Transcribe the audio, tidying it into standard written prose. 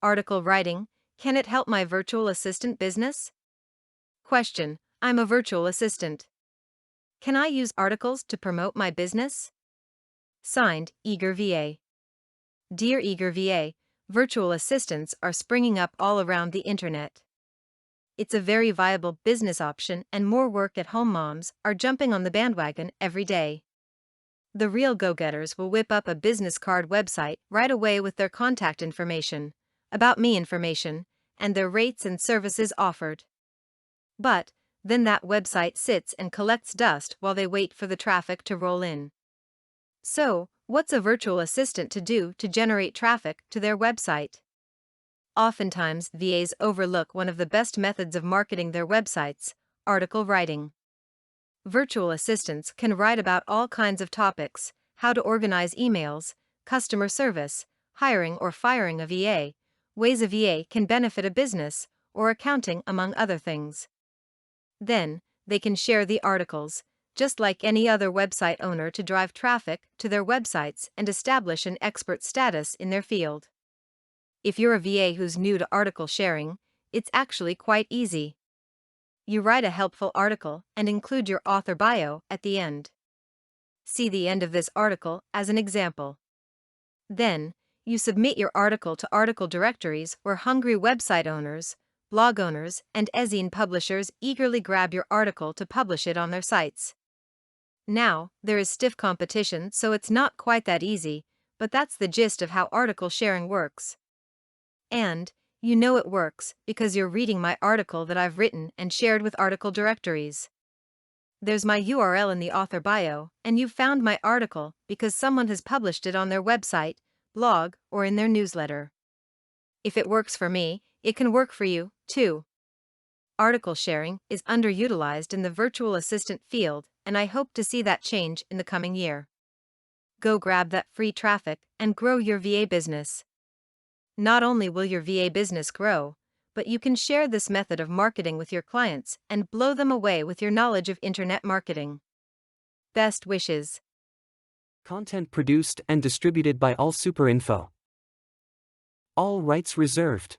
Article writing, can it help my virtual assistant business? Question, I'm a virtual assistant. Can I use articles to promote my business? Signed, Eager VA. Dear Eager VA, virtual assistants are springing up all around the internet. It's a very viable business option, and more work-at-home moms are jumping on the bandwagon every day. The real go-getters will whip up a business card website right away with their contact information, about me information, and their rates and services offered. But then that website sits and collects dust while they wait for the traffic to roll in. So, what's a virtual assistant to do to generate traffic to their website? Oftentimes, VAs overlook one of the best methods of marketing their websites: article writing. Virtual assistants can write about all kinds of topics: how to organize emails, customer service, hiring or firing a VA, ways a VA can benefit a business, or accounting, among other things. Then, they can share the articles, just like any other website owner, to drive traffic to their websites and establish an expert status in their field. If you're a VA who's new to article sharing, it's actually quite easy. You write a helpful article and include your author bio at the end. See the end of this article as an example. Then, you submit your article to article directories where hungry website owners, blog owners, and e-zine publishers eagerly grab your article to publish it on their sites. Now, there is stiff competition, so it's not quite that easy, but that's the gist of how article sharing works. And, you know it works because you're reading my article that I've written and shared with article directories. There's my URL in the author bio, and you've found my article because someone has published it on their website, blog, or in their newsletter. If it works for me, it can work for you, too. Article sharing is underutilized in the virtual assistant field, and I hope to see that change in the coming year. Go grab that free traffic and grow your VA business. Not only will your VA business grow, but you can share this method of marketing with your clients and blow them away with your knowledge of internet marketing. Best wishes. Content produced and distributed by AllSuperInfo. All rights reserved.